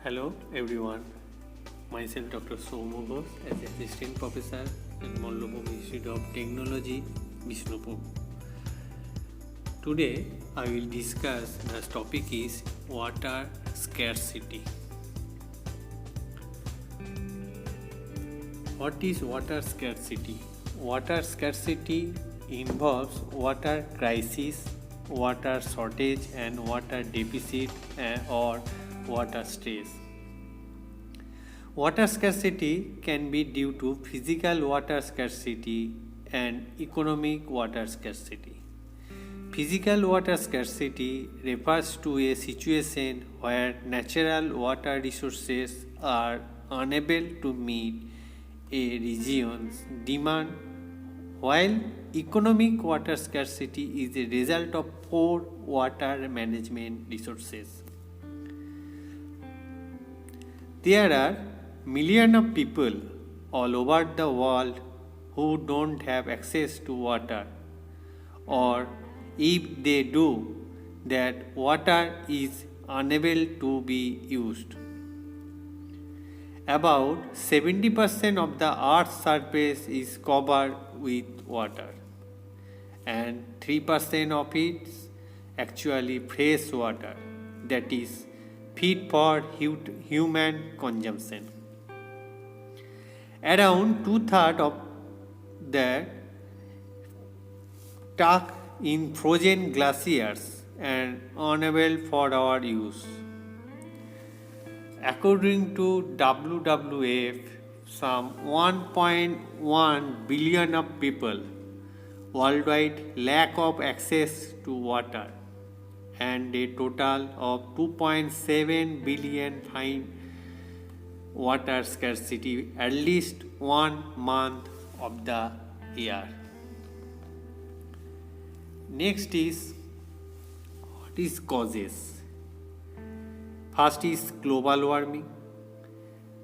Hello everyone, myself Dr. Somu Ghosh as Assistant Professor in Mallabhumi Institute of Technology, Bishnupur. Today I will discuss the topic is water scarcity. What is water scarcity? Water scarcity involves water crisis, water shortage and water deficit or water stress. Water scarcity can be due to physical water scarcity and economic water scarcity. Physical water scarcity refers to a situation where natural water resources are unable to meet a region's demand, while economic water scarcity is a result of poor water management resources. There are millions of people all over the world who don't have access to water, or if they do, that water is unable to be used. About 70% of the Earth's surface is covered with water, and 3% of it is actually fresh water, that is fit for human consumption. Around two-thirds of that stuck in frozen glaciers and unable for our use. According to WWF, some 1.1 billion of people worldwide lack of access to water, and a total of 2.7 billion find water scarcity at least 1 month of the year. Next is what is causes. First is global warming.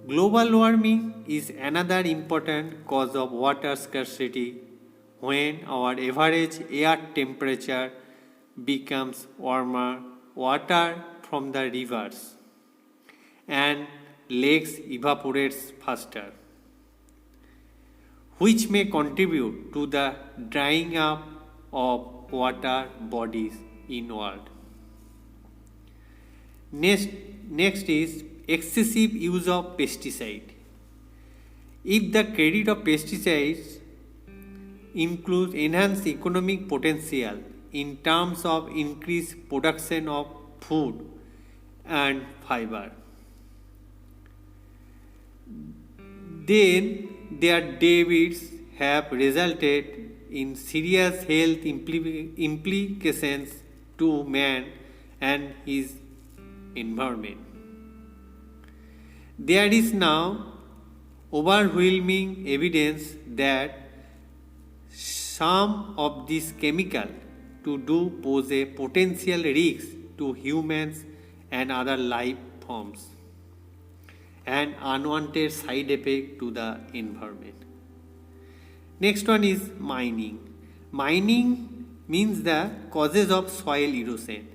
Global warming is another important cause of water scarcity when our average air temperature becomes warmer, water from the rivers and lakes evaporates faster, which may contribute to the drying up of water bodies in world. Next is excessive use of pesticide. If the credit of pesticides includes enhanced economic potential in terms of increased production of food and fiber, then their debates have resulted in serious health implications to man and his environment. There is now overwhelming evidence that some of these chemicals do pose a potential risk to humans and other life forms, and unwanted side effect to the environment. Next one is mining. Mining means the causes of soil erosion,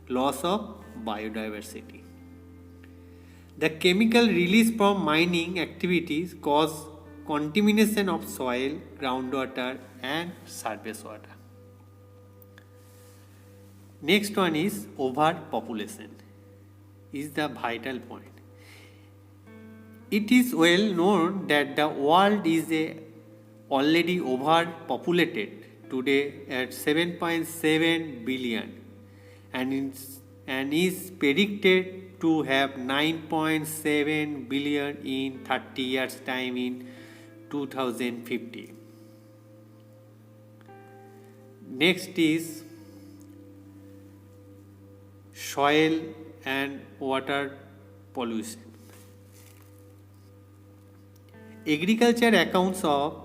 loss of biodiversity. The chemical released from mining activities cause contamination of soil, groundwater and surface water. Next one is overpopulation, is the vital point. It is well known that the world is already overpopulated today at 7.7 billion and is predicted to have 9.7 billion in 30 years time in 2050. Next is soil and water pollution. Agriculture accounts of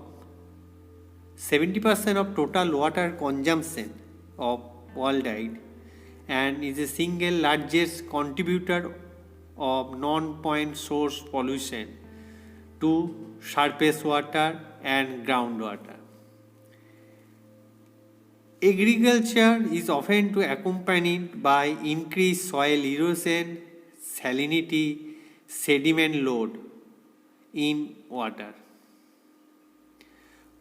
70% of total water consumption of worldwide and is the single largest contributor of non-point source pollution to surface water and groundwater. Agriculture is often accompanied by increased soil erosion, salinity, sediment load in water.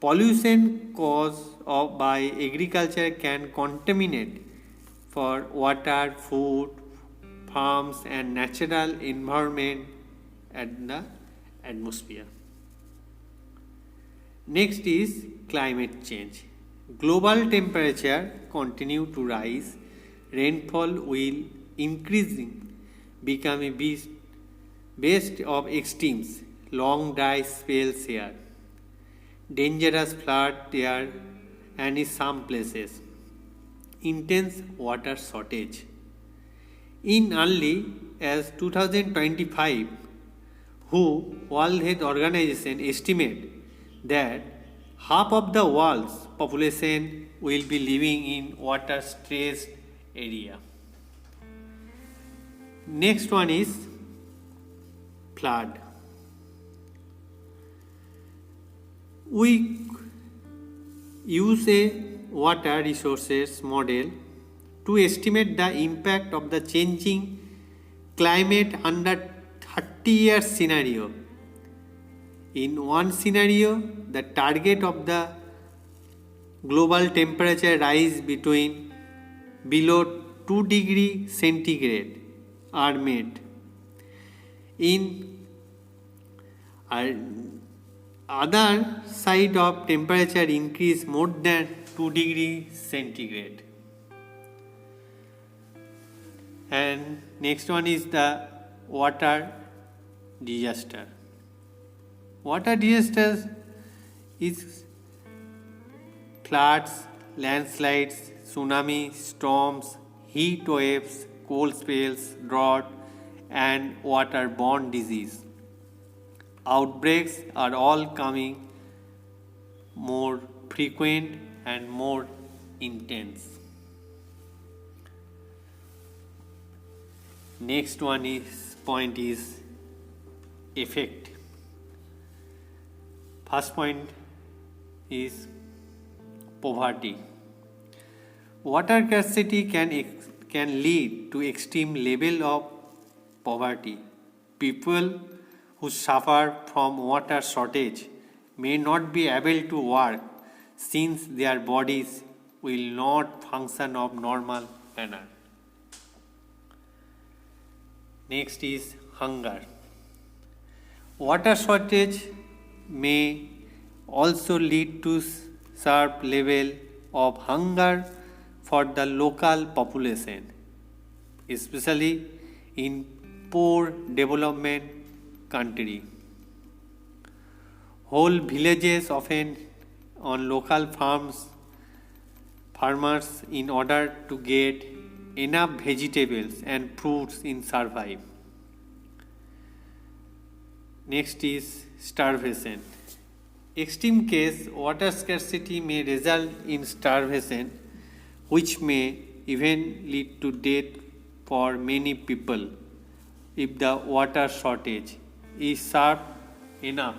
Pollution caused by agriculture can contaminate for water, food, farms and natural environment at the atmosphere. Next is climate change. Global temperature continue to rise. Rainfall will increasing, become a beast of extremes, long dry spells here, dangerous flood there, and in some places intense water shortage. In early as 2025, WHO World Health Organization estimate that half of the world's population will be living in water stressed area. Next one is flood. We use a water resources model to estimate the impact of the changing climate under 30-year scenario. In one scenario, the target of the global temperature rise between below 2 degree centigrade are met. In other side of temperature increase more than 2 degree centigrade. And next one is the water disaster. Water disasters is floods, landslides, tsunami, storms, heat waves, cold spells, drought, and waterborne disease. Outbreaks are all coming more frequent and more intense. Next point is effect. First point is poverty. Water scarcity can lead to extreme level of poverty. People who suffer from water shortage may not be able to work since their bodies will not function of normal manner. Next is hunger. Water shortage may also lead to sharp level of hunger for the local population, especially in poor development country. Whole villages often on local farmers in order to get enough vegetables and fruits in survive. Next is starvation. Extreme case, water scarcity may result in starvation, which may even lead to death for many people if the water shortage is sharp enough.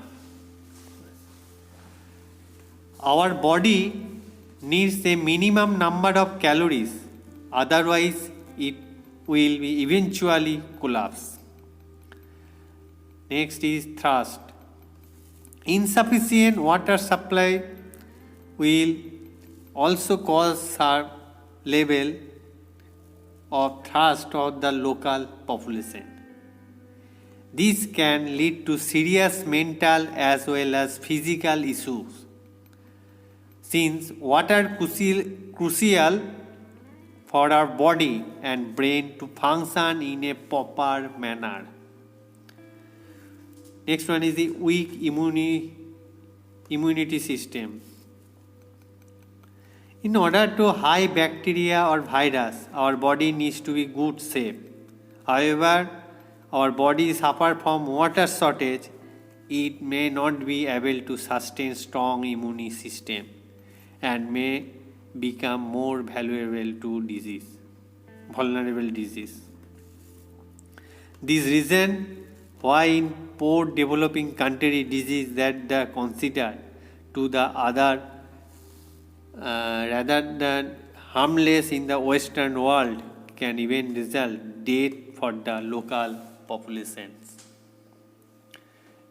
Our body needs a minimum number of calories, otherwise it will be eventually collapse. Next is thirst. Insufficient water supply will also cause sharp level of thirst of the local population. This can lead to serious mental as well as physical issues, since water is crucial for our body and brain to function in a proper manner. Next one is the weak immunity system. In order to high bacteria or virus, our body needs to be good shape. However, our body suffer from water shortage, it may not be able to sustain strong immune system and may become more vulnerable to disease. This reason why in poor developing country disease that are considered to the other rather than harmless in the Western world can even result death for the local populations.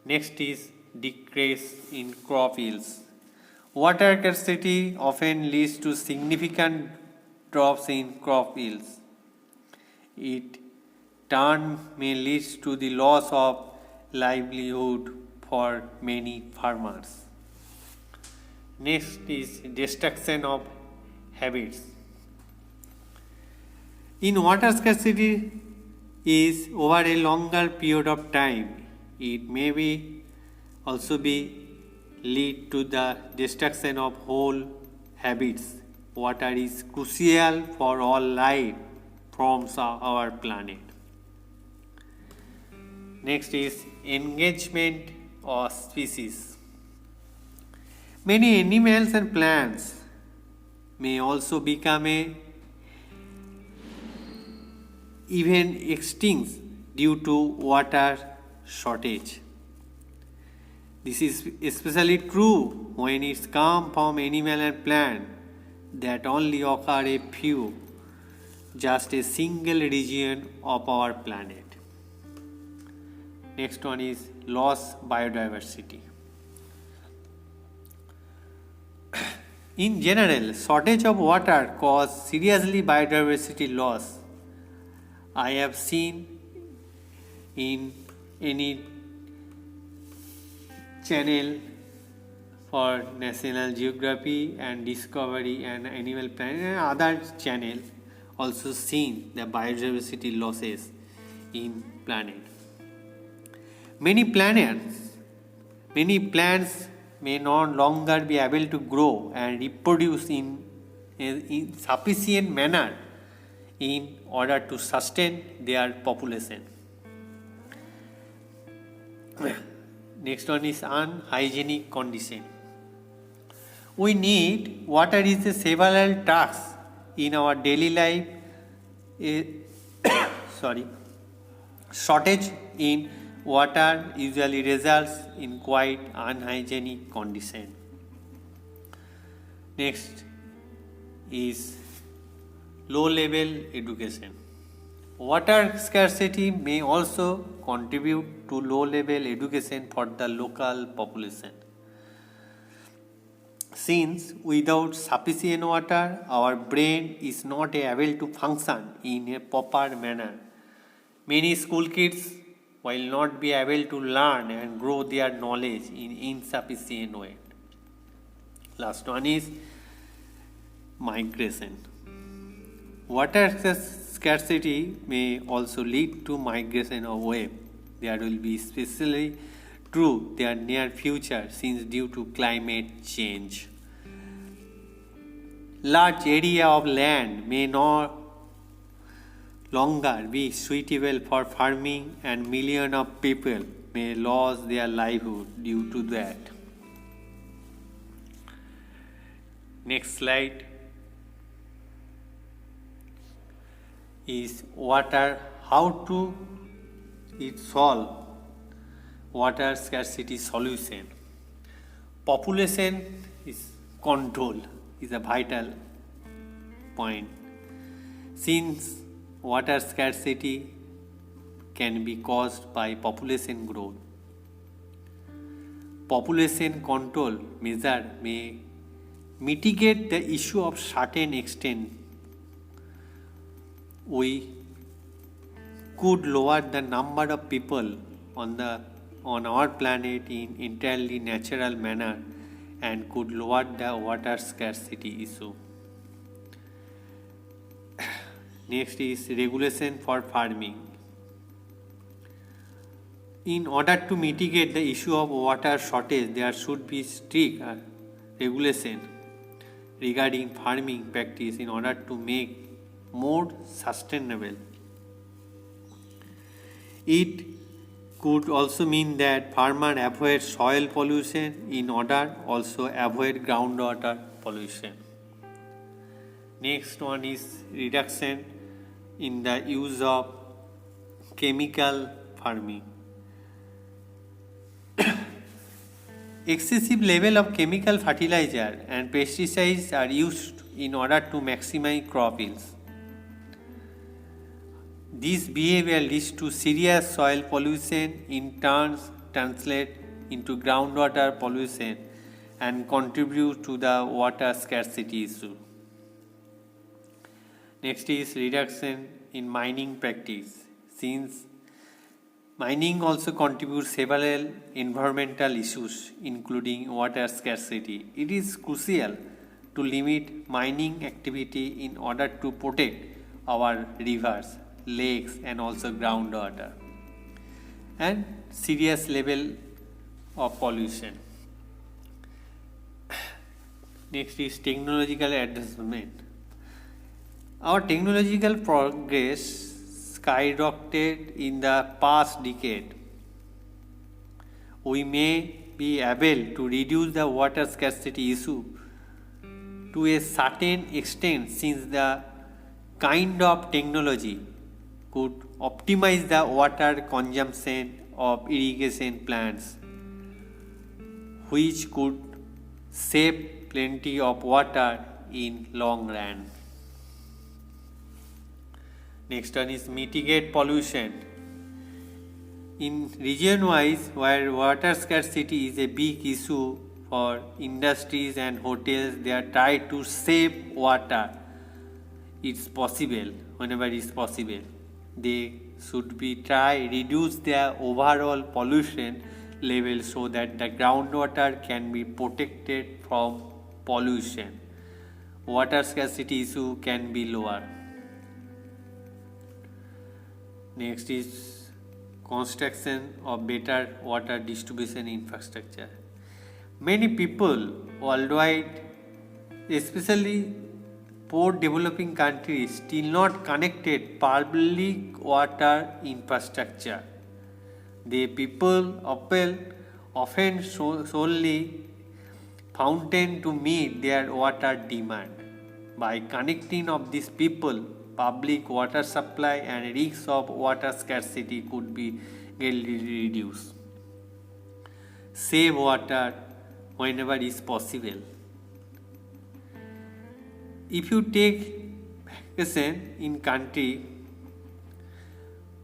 Next is decrease in crop yields. Water scarcity often leads to significant drops in crop yields. It turn may lead to the loss of livelihood for many farmers. Next is destruction of habits. In water scarcity is over a longer period of time, it may be also be lead to the destruction of whole habits. Water is crucial for all life forms of our planet. Next is engagement of species. Many animals and plants may also become even extinct due to water shortage. This is especially true when it's come from animal and plant that only occur a few, just a single region of our planet. Next one is loss biodiversity. In general, shortage of water causes seriously biodiversity loss. I have seen in any channel for National Geography and Discovery and Animal Planet and other channel also seen the biodiversity losses in planet. Many plants may no longer be able to grow and reproduce in sufficient manner in order to sustain their population. Next one is unhygienic condition. We need water is a several tasks in our daily life. Shortage in water usually results in quite unhygienic condition. Next is low level education. Water scarcity may also contribute to low level education for the local population. Since without sufficient water, our brain is not able to function in a proper manner. Many school kids will not be able to learn and grow their knowledge in insufficient way. Last one is migration. Water scarcity may also lead to migration away. There will be especially true their near future since due to climate change. Large area of land may no longer be suitable for farming and millions of people may lose their livelihood due to that. Next slide is water, how to it solve water scarcity solution. Population is control is a vital point. Since water scarcity can be caused by population growth, population control measure may mitigate the issue of certain extent. We could lower the number of people on our planet in entirely natural manner and could lower the water scarcity issue. Next is regulation for farming. In order to mitigate the issue of water shortage, there should be strict regulation regarding farming practice in order to make more sustainable. It could also mean that farmers avoid soil pollution in order also avoid groundwater pollution. Next one is reduction in the use of chemical farming. Excessive level of chemical fertilizer and pesticides are used in order to maximize crop yields. This behavior leads to serious soil pollution, in turn translate into groundwater pollution and contribute to the water scarcity issue. Next is reduction in mining practice. Since mining also contributes several environmental issues including water scarcity, it is crucial to limit mining activity in order to protect our rivers, lakes and also groundwater and serious level of pollution. Next is technological advancement. Our technological progress skyrocketed in the past decade. We may be able to reduce the water scarcity issue to a certain extent since the kind of technology could optimize the water consumption of irrigation plants, which could save plenty of water in long run. Next one is mitigate pollution. In region-wise, where water scarcity is a big issue for industries and hotels, they are trying to save water. It's possible, whenever it's possible. They should be try reduce their overall pollution level so that the groundwater can be protected from pollution. Water scarcity issue can be lower. Next is construction of better water distribution infrastructure. Many people worldwide, especially poor developing countries, still not connected public water infrastructure. The people often solely fountain to meet their water demand. By connecting of these people, public water supply and risks of water scarcity could be greatly reduced. Save water whenever is possible. If you take vacation in country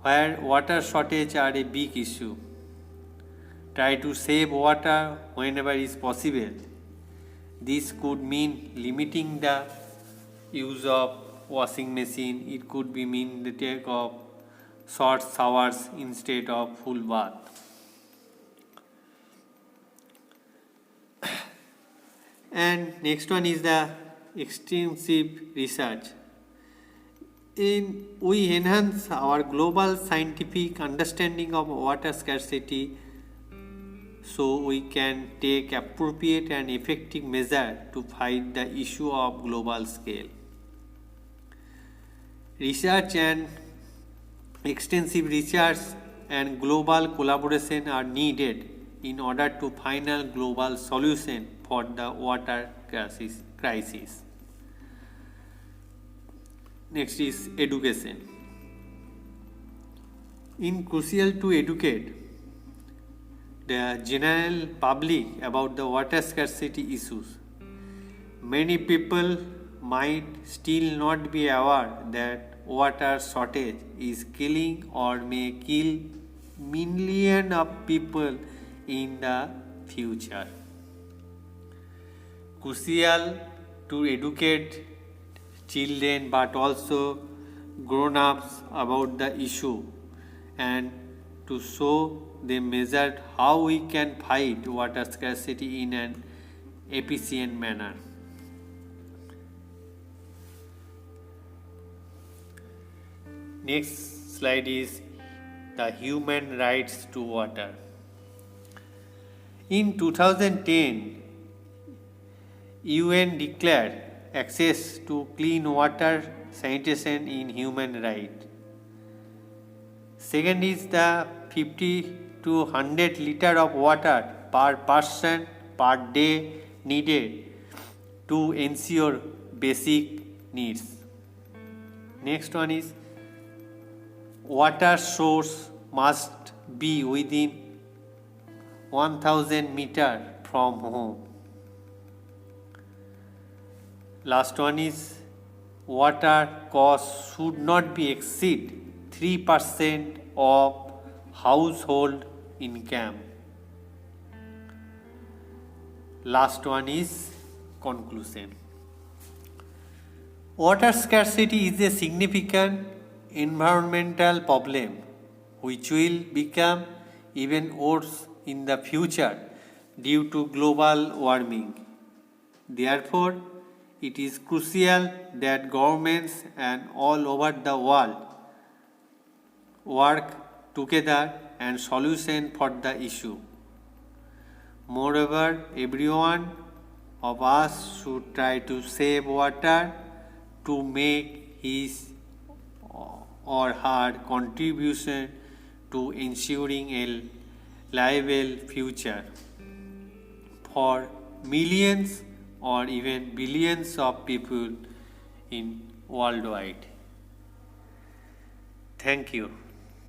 where water shortage are a big issue, try to save water whenever is possible. This could mean limiting the use of washing machine. It could be mean the take of short showers instead of full bath. And next one is the extensive research. We enhance our global scientific understanding of water scarcity so we can take appropriate and effective measure to fight the issue of global scale. Research and extensive research and global collaboration are needed in order to find a global solution for the water crisis. Next is education. Crucial to educate the general public about the water scarcity issues. Many people might still not be aware that water shortage is killing or may kill millions of people in the future. Crucial to educate children but also grown-ups about the issue and to show them measure how we can fight water scarcity in an efficient manner. Next slide is the human rights to water. In 2010, UN declared access to clean water sanitation in human right. Second is the 50 to 100 liter of water per person per day needed to ensure basic needs. Next one is water source must be within 1000 meter from home. Last one is water cost should not be exceed 3% of household income. last one is conclusion. Water scarcity is a significant environmental problem which will become even worse in the future due to global warming. Therefore, it is crucial that governments and all over the world work together and solution for the issue. Moreover, everyone of us should try to save water to make his or her contribution to ensuring a livable future for millions or even billions of people in worldwide. Thank you.